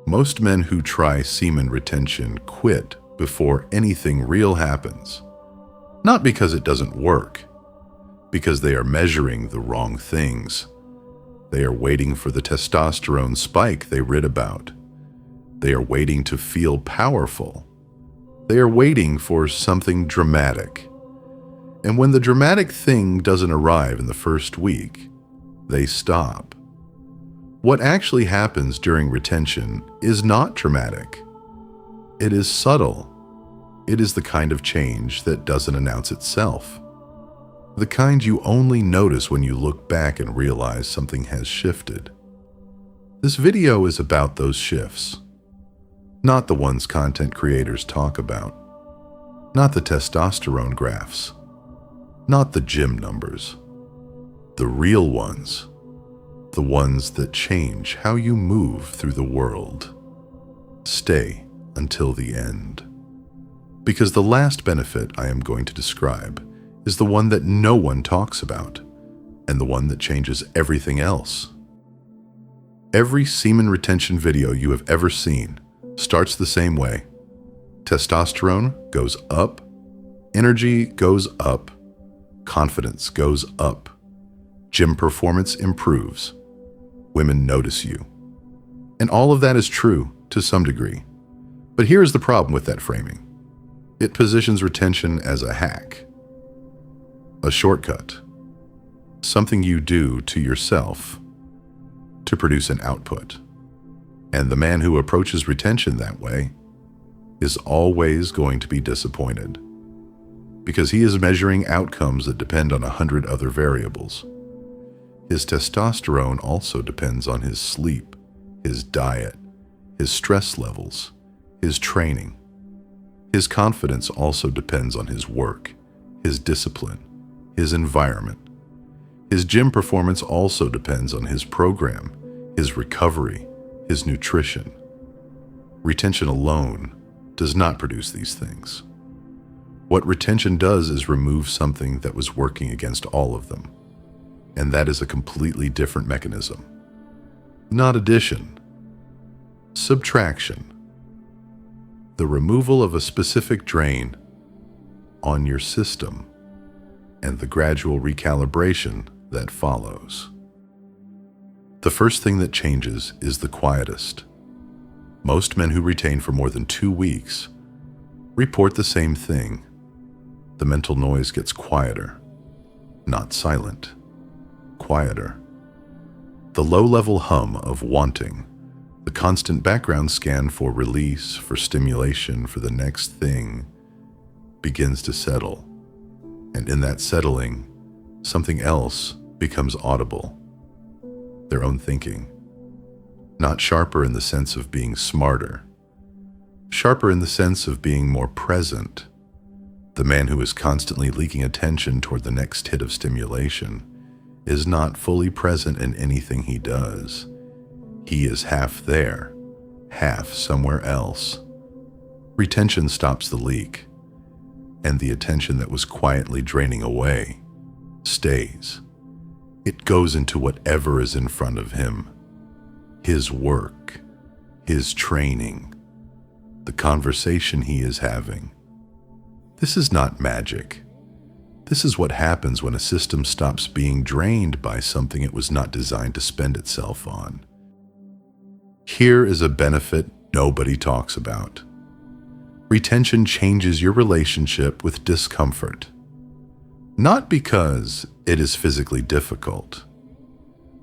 Most men who try semen retention quit before anything real happens. Not because it doesn't work, because they are measuring the wrong things. They are waiting for the testosterone spike they read about. They are waiting to feel powerful. They are waiting for something dramatic. And when the dramatic thing doesn't arrive in the first week, they stop. What actually happens during retention is not dramatic. It is subtle. It is the kind of change that doesn't announce itself. The kind you only notice when you look back and realize something has shifted. This video is about those shifts. Not the ones content creators talk about. Not the testosterone graphs. Not the gym numbers. The real ones. The ones that change how you move through the world. Stay until the end. Because the last benefit I am going to describe is the one that no one talks about, and the one that changes everything else. Every semen retention video you have ever seen starts the same way. Testosterone goes up, energy goes up, confidence goes up, gym performance improves, women notice you. And all of that is true to some degree. But here is the problem with that framing. It positions retention as a hack, a shortcut, something you do to yourself to produce an output. And the man who approaches retention that way is always going to be disappointed, because he is measuring outcomes that depend on 100 other variables. His testosterone also depends on his sleep, his diet, his stress levels, his training. His confidence also depends on his work, his discipline, his environment. His gym performance also depends on his program, his recovery, his nutrition. Retention alone does not produce these things. What retention does is remove something that was working against all of them. And that is a completely different mechanism. Not addition. Subtraction. The removal of a specific drain on your system and the gradual recalibration that follows. The first thing that changes is the quietest. Most men who retain for more than 2 weeks report the same thing. The mental noise gets quieter, not silent, quieter. The low-level hum of wanting, the constant background scan for release, for stimulation, for the next thing, begins to settle. And in that settling, something else becomes audible. Their own thinking. Not sharper in the sense of being smarter. Sharper in the sense of being more present. The man who is constantly leaking attention toward the next hit of stimulation is not fully present in anything he does. He is half there, half somewhere else. Retention stops the leak, and the attention that was quietly draining away stays. It goes into whatever is in front of him. His work, his training, the conversation he is having. This is not magic. This is what happens when a system stops being drained by something it was not designed to spend itself on. Here is a benefit nobody talks about. Retention changes your relationship with discomfort. Not because it is physically difficult,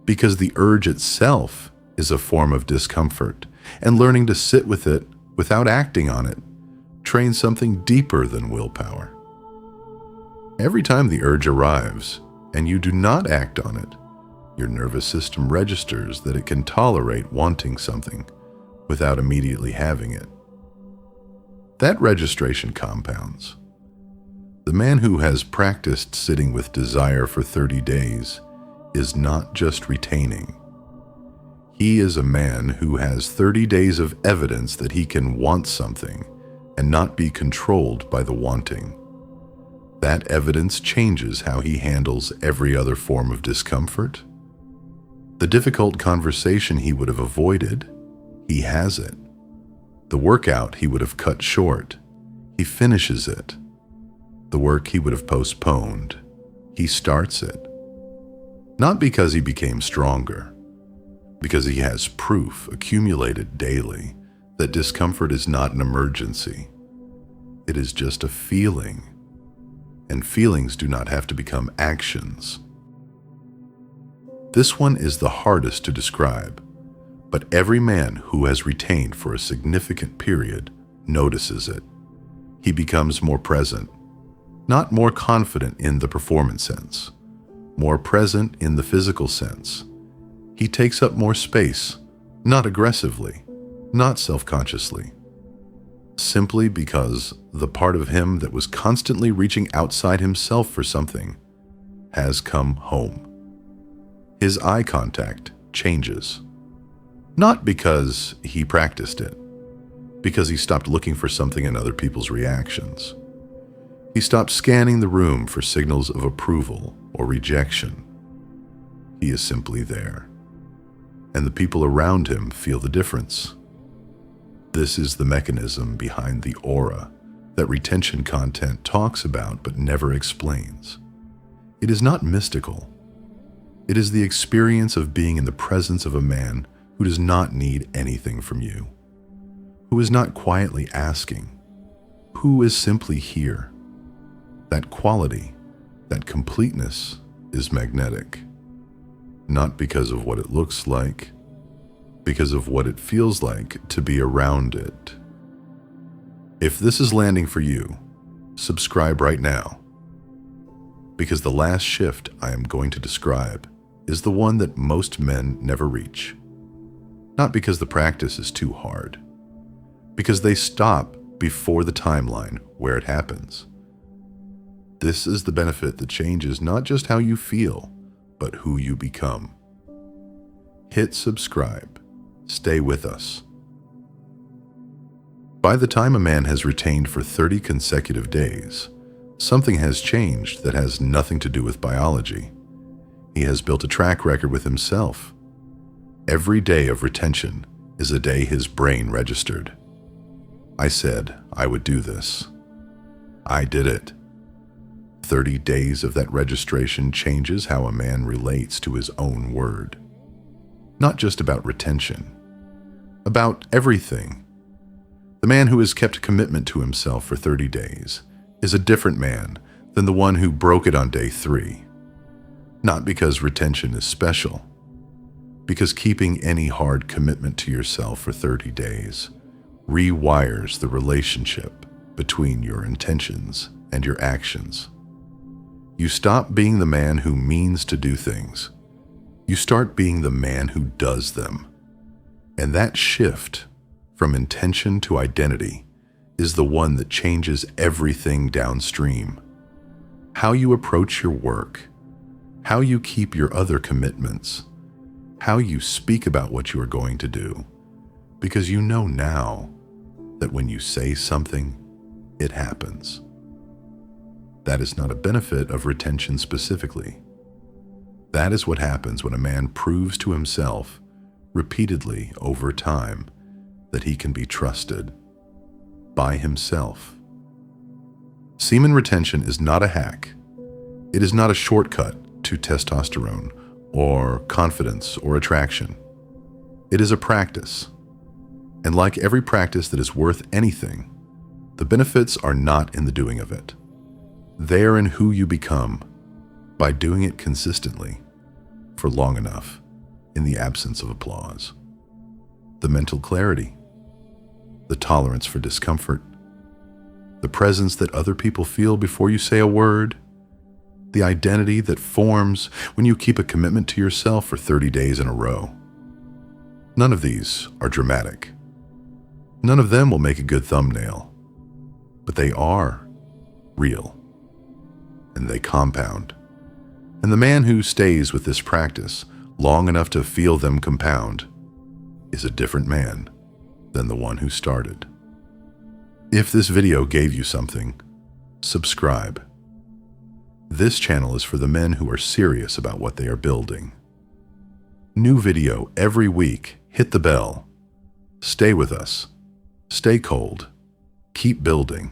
because the urge itself is a form of discomfort, and learning to sit with it without acting on it trains something deeper than willpower. Every time the urge arrives and you do not act on it, your nervous system registers that it can tolerate wanting something without immediately having it. That registration compounds. The man who has practiced sitting with desire for 30 days is not just retaining. He is a man who has 30 days of evidence that he can want something and not be controlled by the wanting. That evidence changes how he handles every other form of discomfort. The difficult conversation he would have avoided, He has it. The workout he would have cut short, he finishes it. The work he would have postponed, he starts it. Not because he became stronger, because he has proof accumulated daily that discomfort is not an emergency. It is just a feeling, and feelings do not have to become actions. This one is the hardest to describe, but every man who has retained for a significant period notices it. He becomes more present, not more confident in the performance sense, more present in the physical sense. He takes up more space, not aggressively, not self-consciously, simply because the part of him that was constantly reaching outside himself for something has come home. His eye contact changes, not because he practiced it, because he stopped looking for something in other people's reactions. He stopped scanning the room for signals of approval or rejection. He is simply there, and the people around him feel the difference. This is the mechanism behind the aura that retention content talks about but never explains. It is not mystical. It is the experience of being in the presence of a man who does not need anything from you, who is not quietly asking, who is simply here. That quality, that completeness is magnetic, not because of what it looks like, because of what it feels like to be around it. If this is landing for you, subscribe right now, because the last shift I am going to describe is the one that most men never reach. Not because the practice is too hard, because they stop before the timeline where it happens. This is the benefit that changes not just how you feel, but who you become. Hit subscribe. Stay with us. By the time a man has retained for 30 consecutive days, something has changed that has nothing to do with biology. He has built a track record with himself. Every day of retention is a day his brain registered. I said I would do this. I did it. 30 days of that registration changes how a man relates to his own word. Not just about retention, about everything. The man who has kept commitment to himself for 30 days is a different man than the one who broke it on day 3. Not because retention is special, because keeping any hard commitment to yourself for 30 days rewires the relationship between your intentions and your actions. You stop being the man who means to do things. You start being the man who does them. And that shift from intention to identity is the one that changes everything downstream. How you approach your work, how you keep your other commitments, how you speak about what you are going to do, because you know now that when you say something, it happens. That is not a benefit of retention specifically. That is what happens when a man proves to himself repeatedly over time that he can be trusted by himself. Semen retention is not a hack. It is not a shortcut to testosterone or confidence or attraction. It is a practice. And like every practice that is worth anything, the benefits are not in the doing of it. They are in who you become by doing it consistently for long enough in the absence of applause. The mental clarity, the tolerance for discomfort, the presence that other people feel before you say a word, the identity that forms when you keep a commitment to yourself for 30 days in a row. None of these are dramatic. None of them will make a good thumbnail, but they are real, and they compound. And the man who stays with this practice long enough to feel them compound is a different man than the one who started. If this video gave you something, subscribe. This channel is for the men who are serious about what they are building. New video every week. Hit the bell. Stay with us. Stay cold. Keep building.